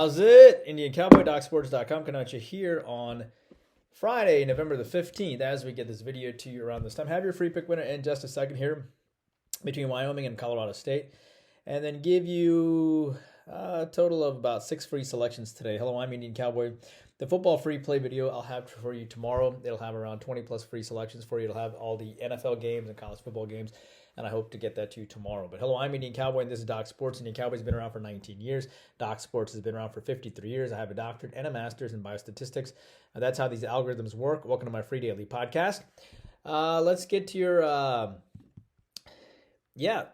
How's it? Indian Cowboy, docsports.com coming at you here on Friday, November the 15th, as we get this video to you around this time. Have your free pick winner in just a second here between Wyoming and Colorado State. And then give you a total of about 6 free selections today. Hello, I'm Indian Cowboy. The football free play video I'll have for you tomorrow. It'll have around 20 plus free selections for you. It'll have all the NFL games and college football games, and I hope to get that to you tomorrow. But hello, I'm Indian Cowboy, and this is Doc Sports. Indian Cowboy's been around for 19 years. Doc Sports has been around for 53 years. I have a doctorate and a master's in biostatistics. That's how these algorithms work. Welcome to my free daily podcast. Let's get to your,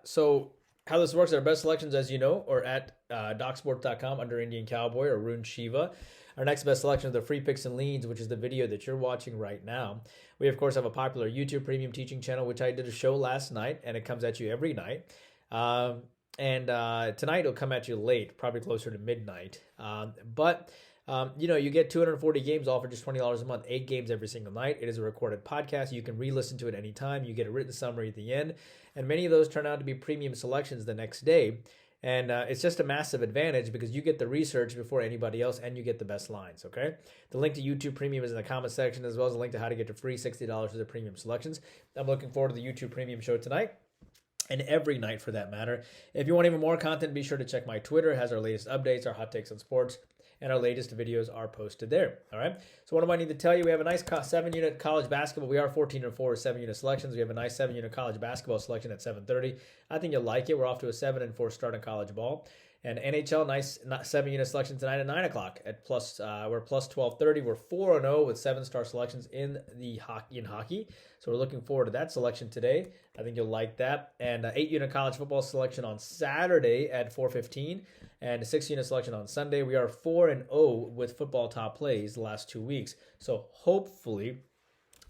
so how this works, our best selections, as you know, are at docsports.com under Indian Cowboy or Arun Shiva. Our next best selection is the free picks and leads, which is the video that you're watching right now. We, of course, have a popular YouTube premium teaching channel, which I did a show last night, and it comes at you every night. Tonight it'll come at you late, probably closer to midnight. You get 240 games all for just $20 a month, 8 games every single night. It is a recorded podcast. You can re-listen to it anytime. You get a written summary at the end, and many of those turn out to be premium selections the next day. And it's just a massive advantage because you get the research before anybody else and you get the best lines, okay? The link to YouTube Premium is in the comment section, as well as a link to how to get your free $60 for the premium selections. I'm looking forward to the YouTube Premium show tonight and every night for that matter. If you want even more content, be sure to check my Twitter. It has our latest updates, our hot takes on sports, and our latest videos are posted there, all right? So what do I need to tell you? We have a nice 7-unit college basketball. We are 14-4 with 7-unit selections. We have a nice 7-unit college basketball selection at 7:30. I think you'll like it. We're off to a 7-4 start in college ball. And NHL, nice 7-unit selection tonight at 9 o'clock. We're plus 12:30. We're 4-0 with 7-star selections in hockey. So we're looking forward to that selection today. I think you'll like that. And 8-unit college football selection on Saturday at 4:15. And a 6-unit selection on Sunday. We are 4-0 with football top plays the last 2 weeks. So hopefully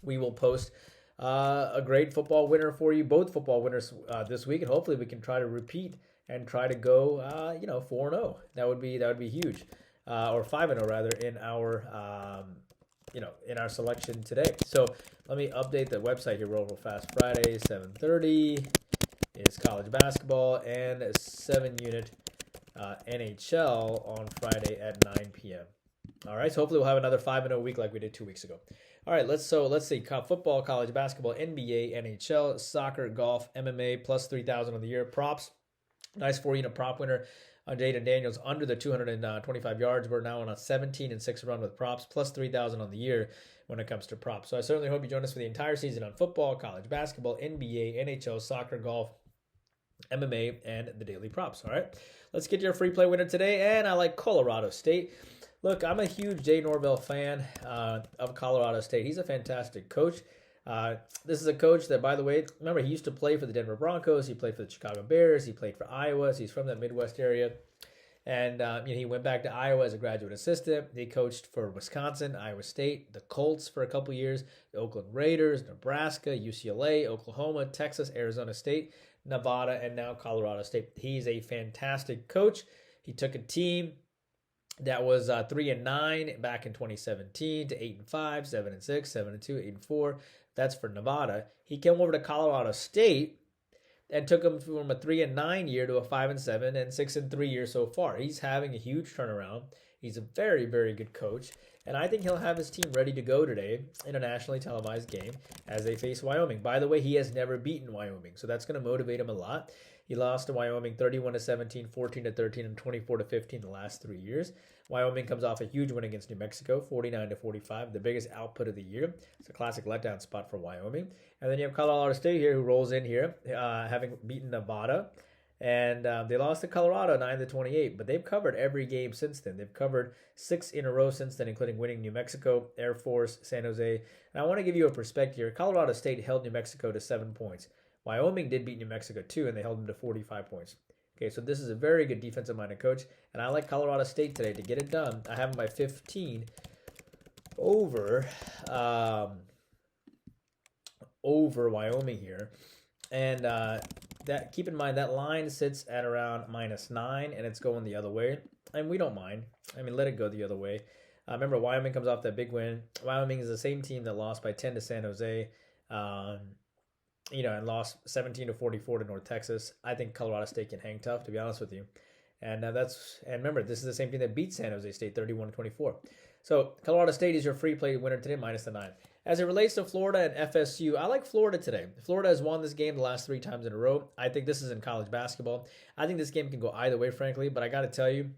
we will post a great football winner for you, both football winners this week. And hopefully we can try to repeat and try to go 4-0. That would be huge. Or 5-0 rather in our in our selection today. So let me update the website here real fast. Friday 7:30 is college basketball and a 7-unit NHL on Friday at 9 p.m. All right, so hopefully we'll have another 5-0 week like we did 2 weeks ago. All right, let's see. Football, college basketball, NBA, NHL, soccer, golf, MMA, plus 3,000 on the year. Props, nice 4-unit prop winner on Jaden Daniels under the 225 yards. We're now on a 17-6 run with props, plus 3,000 on the year when it comes to props. So I certainly hope you join us for the entire season on football, college basketball, NBA, NHL, soccer, golf, MMA, and the daily props. All right, let's get your free play winner today, and I like Colorado State. Look, I'm a huge Jay Norvell fan of Colorado State. He's a fantastic coach. This is a coach that, by the way, remember, he used to play for the Denver Broncos. He played for the Chicago Bears. He played for Iowa. So he's from that Midwest area. And he went back to Iowa as a graduate assistant. He coached for Wisconsin, Iowa State, the Colts for a couple years, the Oakland Raiders, Nebraska, UCLA, Oklahoma, Texas, Arizona State, Nevada, and now Colorado State. He's a fantastic coach. He took a team that was 3-9 back in 2017 to 8-5, 7-6, 7-2, 8-4. That's for Nevada. He came over to Colorado State and took him from a 3-9 year to a 5-7 and 6-3 year so far. He's having a huge turnaround. He's a very, very good coach, and I think he'll have his team ready to go today in a nationally televised game as they face Wyoming. By the way, he has never beaten Wyoming, so that's going to motivate him a lot. He lost to Wyoming 31-17, 14-13, and 24-15 the last 3 years. Wyoming comes off a huge win against New Mexico, 49-45, the biggest output of the year. It's a classic letdown spot for Wyoming. And then you have Colorado State here, who rolls in here, having beaten Nevada. And they lost to Colorado 9-28, but they've covered every game since then. They've covered 6 in a row since then, including winning New Mexico, Air Force, San Jose. And I want to give you a perspective here. Colorado State held New Mexico to 7 points. Wyoming did beat New Mexico too, and they held them to 45 points. Okay, so this is a very good defensive-minded coach, and I like Colorado State today to get it done. I have them by 15 over Wyoming here. And that keep in mind that line sits at around -9, and it's going the other way. And we don't mind. I mean, let it go the other way. Remember, Wyoming comes off that big win. Wyoming is the same team that lost by 10 to San Jose. And lost 17-44 to North Texas. I think Colorado State can hang tough, to be honest with you. And remember, this is the same team that beat San Jose State 31-24. So Colorado State is your free play winner today, minus the 9. As it relates to Florida and FSU, I like Florida today. Florida has won this game the last 3 times in a row. I think this is in college basketball. I think this game can go either way, frankly, but I got to tell you,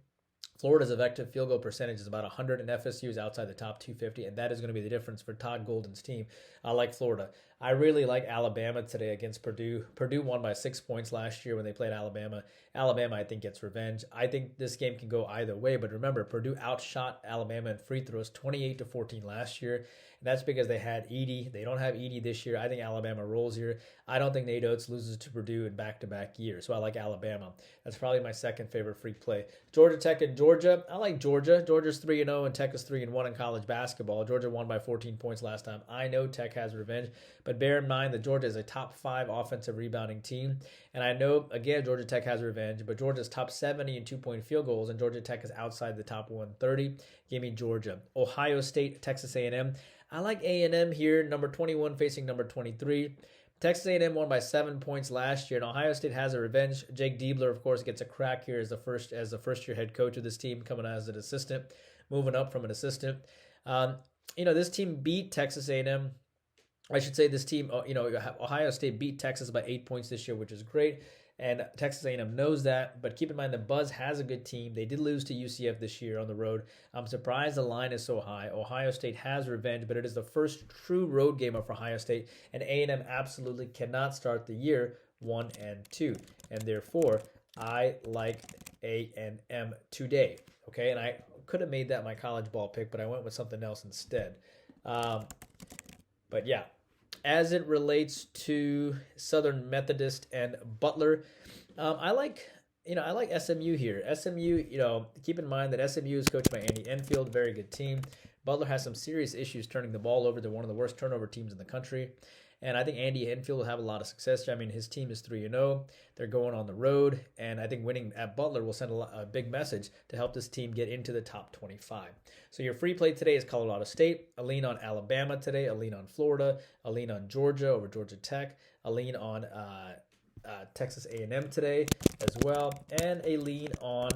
Florida's effective field goal percentage is about 100, and FSU is outside the top 250, and that is going to be the difference for Todd Golden's team. I like Florida. I really like Alabama today against Purdue. Purdue won by 6 points last year when they played Alabama. Alabama, I think, gets revenge. I think this game can go either way, but remember, Purdue outshot Alabama in free throws 28-14 last year. And that's because they had Edey. They don't have Edey this year. I think Alabama rolls here. I don't think Nate Oates loses to Purdue in back-to-back years, so I like Alabama. That's probably my second favorite free play. Georgia Tech and Georgia. I like Georgia. Georgia's 3-0 and Tech is 3-1 in college basketball. Georgia won by 14 points last time. I know Tech has revenge, but bear in mind that Georgia is a top 5 offensive rebounding team. And I know, again, Georgia Tech has revenge, but Georgia's top 70 in 2-point field goals, and Georgia Tech is outside the top 130. Give me Georgia. Ohio State, Texas A&M. I like A&M here, number 21 facing number 23. Texas A&M won by 7 points last year, and Ohio State has a revenge. Jake Diebler, of course, gets a crack here as the first-year head coach of this team, coming out as an assistant, moving up from an assistant. This team beat Texas A&M. I should say this team, Ohio State beat Texas by 8 points this year, which is great. And Texas A&M knows that, but keep in mind that Buzz has a good team. They did lose to UCF this year on the road. I'm surprised the line is so high. Ohio State has revenge, but it is the first true road game for Ohio State, and A&M absolutely cannot start the year 1-2. And therefore, I like A&M today. Okay, and I could have made that my college ball pick, but I went with something else instead. But yeah. As it relates to Southern Methodist and Butler, I like SMU here. SMU, keep in mind that SMU is coached by Andy Enfield, very good team. Butler has some serious issues turning the ball over. They're one of the worst turnover teams in the country. And I think Andy Enfield will have a lot of success. I mean, his team is 3-0. They're going on the road. And I think winning at Butler will send a big message to help this team get into the top 25. So your free play today is Colorado State. A lean on Alabama today. A lean on Florida. A lean on Georgia over Georgia Tech. A lean on Texas A&M today as well, and a lean on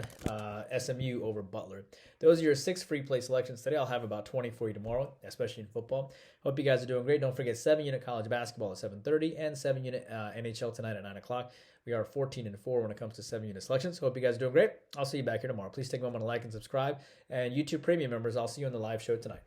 SMU over Butler. Those are your 6 free play selections today. I'll have about 20 for you tomorrow, especially in football. Hope you guys are doing great. Don't forget 7-unit college basketball at 7:30 and 7-unit NHL tonight at 9 o'clock. We are 14-4 when it comes to 7-unit selections. Hope you guys are doing great. I'll see you back here tomorrow. Please take a moment to like and subscribe. And YouTube Premium members, I'll see you on the live show tonight.